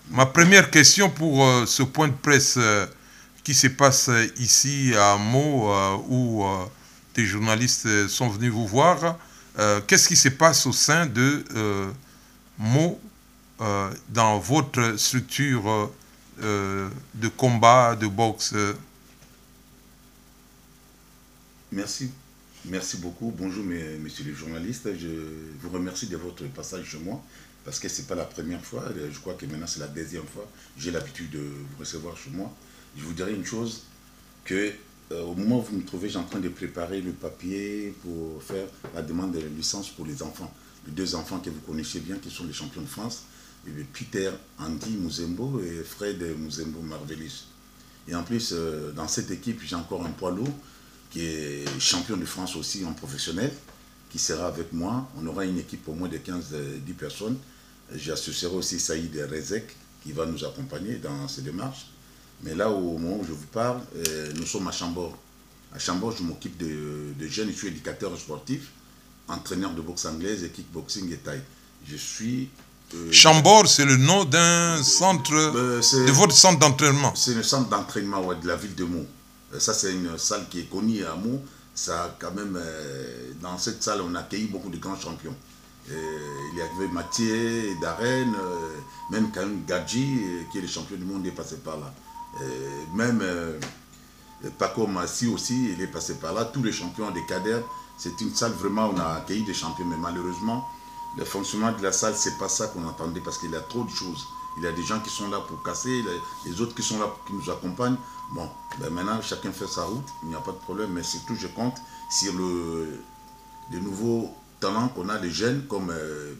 Ma première question pour ce point de presse qui se passe ici à Meaux, où des journalistes sont venus vous voir. Qu'est-ce qui se passe au sein de Meaux dans votre structure de combat, de boxe? Merci. Merci beaucoup. Bonjour, messieurs les journalistes. Je vous remercie de votre passage chez moi parce que ce n'est pas la première fois. Je crois que maintenant, c'est la deuxième fois. J'ai l'habitude de vous recevoir chez moi. Je vous dirais une chose, que au moment où vous me trouvez, j'ai en train de préparer le papier pour faire la demande de licence pour les enfants. Les deux enfants que vous connaissez bien, qui sont les champions de France, Peter Andy Muzembo et Fred Muzembo Marvelis. Et en plus, dans cette équipe, j'ai encore un poids lourd qui est champion de France aussi en professionnel, qui sera avec moi. On aura une équipe au moins de 15-10 personnes. J'associerai aussi Saïd Rezek, qui va nous accompagner dans ces démarches. Mais là, au moment où je vous parle, nous sommes à Chambord. À Chambord, je m'occupe de jeunes, je suis éducateur sportif, entraîneur de boxe anglaise et kickboxing et thaï. Je suis... Chambord, c'est le nom d'un centre, de votre centre d'entraînement. C'est le centre d'entraînement de la ville de Meaux. Ça, c'est une salle qui est connue à Meaux. Ça, quand même, dans cette salle, on a accueilli beaucoup de grands champions. Il y avait Mathieu, Darren, même Karim Gadji, qui est le champion du monde, est passé par là. Même Paco Massi aussi, il est passé par là. Tous les champions des cadres, c'est une salle vraiment où on a accueilli des champions. Mais malheureusement, le fonctionnement de la salle, c'est pas ça qu'on entendait parce qu'il y a trop de choses. Il y a des gens qui sont là pour casser, les autres qui sont là pour qui nous accompagnent. Bon, ben maintenant, chacun fait sa route, il n'y a pas de problème, mais surtout, je compte sur les nouveaux talents qu'on a, les jeunes, comme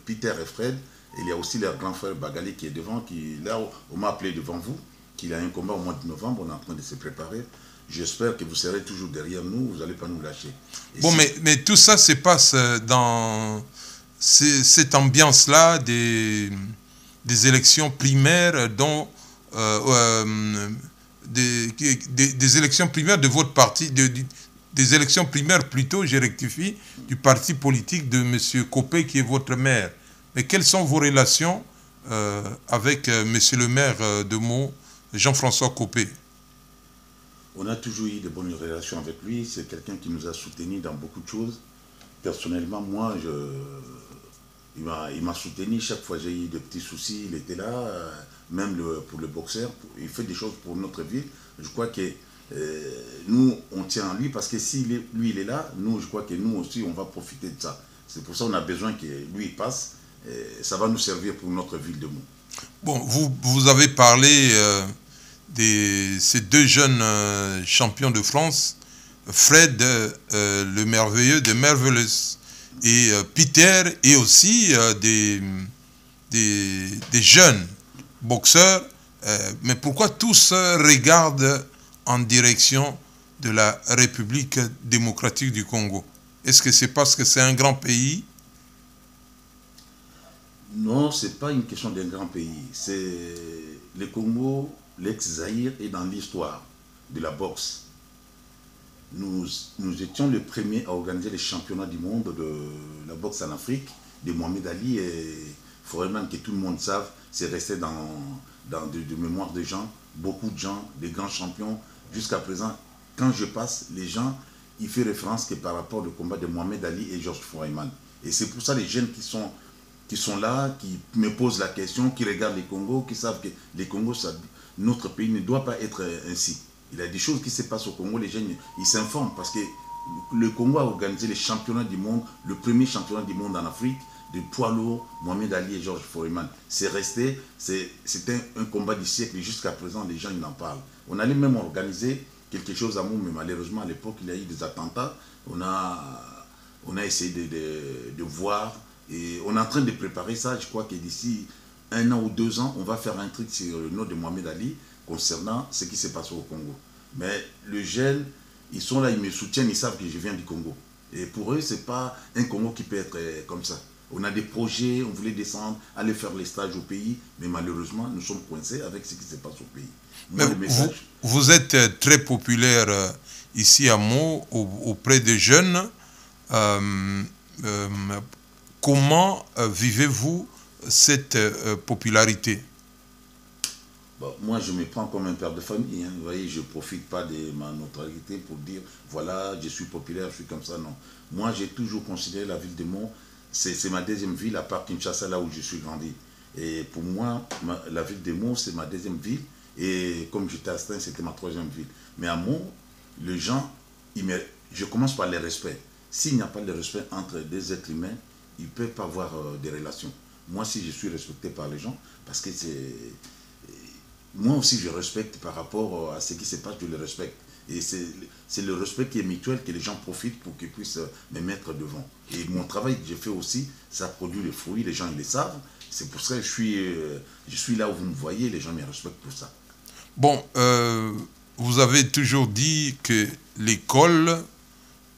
Peter et Fred. Et il y a aussi leur grand frère Bagali qui est devant, qui, là, on m'a appelé devant vous, qu'il a un combat au mois de novembre, on est en train de se préparer. J'espère que vous serez toujours derrière nous, vous n'allez pas nous lâcher. Et bon, si... mais tout ça se passe dans cette ambiance-là des élections primaires dont des élections primaires de votre parti, des élections primaires plutôt, j'ai rectifié, du parti politique de M. Copé qui est votre maire. Mais quelles sont vos relations avec M. le maire de Meaux, Jean-François Copé? On a toujours eu de bonnes relations avec lui, c'est quelqu'un qui nous a soutenus dans beaucoup de choses. Personnellement, moi, il m'a soutenu chaque fois que j'ai eu de petits soucis, il était là, même pour le boxeur, il fait des choses pour notre ville. Je crois que nous, on tient à lui parce que si lui, il est là, nous, je crois que nous aussi, on va profiter de ça. C'est pour ça qu'on a besoin que lui il passe, ça va nous servir pour notre ville de Meaux. Bon, vous avez parlé de ces deux jeunes champions de France, Fred, le merveilleux de Merveilleux, et Peter, et aussi des jeunes boxeurs. Mais pourquoi tous regardent en direction de la République démocratique du Congo? Est-ce que c'est parce que c'est un grand pays? Non, ce n'est pas une question d'un grand pays. C'est le Congo, l'ex-Zaïre, est dans l'histoire de la boxe. Nous étions les premiers à organiser les championnats du monde de la boxe en Afrique, de Mohamed Ali et Foreman, que tout le monde savent, c'est resté dans de mémoire des gens, beaucoup de gens, des grands champions. Jusqu'à présent, quand je passe, les gens, ils font référence que par rapport au combat de Mohamed Ali et George Foreman. Et c'est pour ça les jeunes qui sont là, qui me posent la question, qui regardent les Congos, qui savent que les Congos, notre pays ne doit pas être ainsi. Il y a des choses qui se passent au Congo, les jeunes, ils s'informent parce que le Congo a organisé les championnats du monde, le premier championnat du monde en Afrique, de poids lourd, Mohamed Ali et George Foreman. C'est resté, c'était un combat du siècle et jusqu'à présent, les gens ils en parlent. On allait même organiser quelque chose à Meaux, mais malheureusement à l'époque, il y a eu des attentats. On a essayé de voir et on est en train de préparer ça. Je crois que d'ici 1 an ou 2 ans, on va faire un truc sur le nom de Mohamed Ali concernant ce qui s'est passé au Congo. Mais les jeunes, ils sont là, ils me soutiennent, ils savent que je viens du Congo. Et pour eux, ce n'est pas un Congo qui peut être comme ça. On a des projets, on voulait descendre, aller faire les stages au pays, mais malheureusement, nous sommes coincés avec ce qui se passe au pays. Moi, vous êtes très populaire ici à Meaux auprès des jeunes. Comment vivez-vous cette popularité? Bon, moi, je me prends comme un père de famille. Hein. Vous voyez, je ne profite pas de ma notoriété pour dire, voilà, je suis populaire, je suis comme ça. Non. Moi, j'ai toujours considéré la ville de Meaux, c'est ma deuxième ville, à part Kinshasa, là où je suis grandi. Et pour moi, la ville de Meaux, c'est ma deuxième ville. Et comme j'étais à Stein, c'était ma troisième ville. Mais à Meaux, les gens, je commence par le respect. S'il n'y a pas de respect entre des êtres humains, ils ne peuvent pas avoir des relations. Moi, si je suis respecté par les gens, parce que c'est... Moi aussi, je respecte par rapport à ce qui se passe, je le respecte. Et c'est le respect qui est mutuel, que les gens profitent pour qu'ils puissent me mettre devant. Et mon travail que j'ai fait aussi, ça produit les fruits, les gens ils le savent. C'est pour ça que je suis là où vous me voyez, les gens me respectent pour ça. Bon, vous avez toujours dit que l'école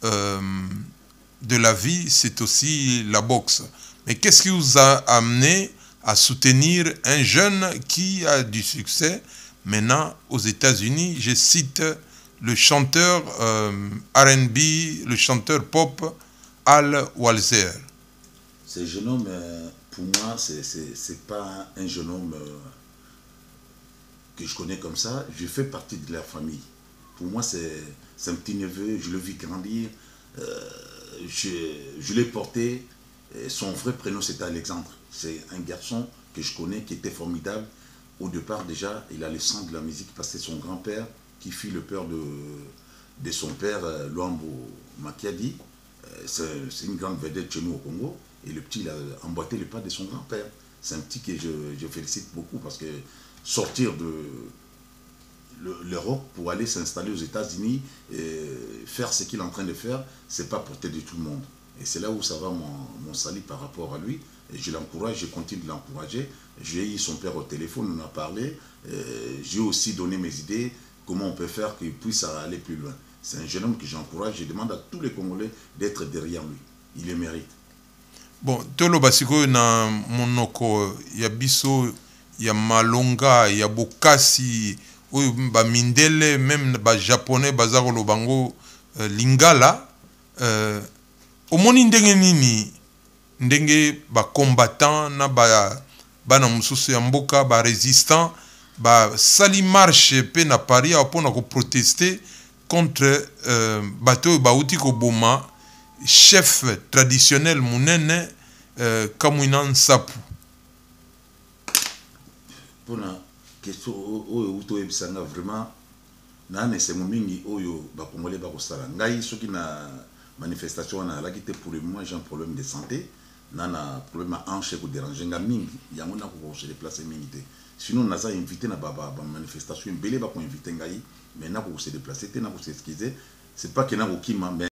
de la vie, c'est aussi la boxe. Mais qu'est-ce qui vous a amené à soutenir un jeune qui a du succès maintenant aux États-Unis? Je cite le chanteur R&B, le chanteur pop Al Walzer. Ce jeune homme, pour moi, c'est pas un jeune homme que je connais comme ça. Je fais partie de leur famille. Pour moi, c'est un petit neveu, je le vis grandir. Je l'ai porté. Son vrai prénom, c'était Alexandre. C'est un garçon que je connais qui était formidable. Au départ, déjà, il a le sang de la musique parce que c'est son grand-père qui fit le père de son père, Luambo Makiadi. C'est une grande vedette chez nous au Congo. Et le petit, il a emboîté le pas de son grand-père. C'est un petit que je félicite beaucoup parce que sortir de l'Europe pour aller s'installer aux États-Unis et faire ce qu'il est en train de faire, c'est pas porter de tout le monde. Et c'est là où ça va mon salut par rapport à lui. Et je l'encourage, je continue de l'encourager. J'ai eu son père au téléphone, on a parlé. J'ai aussi donné mes idées, comment on peut faire qu'il puisse aller plus loin. C'est un jeune homme que j'encourage. Je demande à tous les Congolais d'être derrière lui. Il le mérite. Bon, tolo basiko na monoko ya biso ya malonga ya bokasi oyo ba mindele même ba japonais bazako lobango lingala omoni ndenge nini ndenge ba combattant na bana mususu ya mboka ba résistant ba sali marche pe na Paris apona ko protester contre bato bauti ko boma chef traditionnel munene Kamwina Nsapu. Pour la question oyo toyebisanga vraiment nane c'est mingi oyo ba congolais ba kosala ngai soki na manifestation na alaki te pour le moment j'ai un problème de santé nana problème à hanche ko déranger nga mingi yango na ko se déplacer mingi te sinon naza invité na ba manifestation belé ba ko inviter ngai mais na ko se déplacer te na ko s'excuser c'est pas que na ko kima mais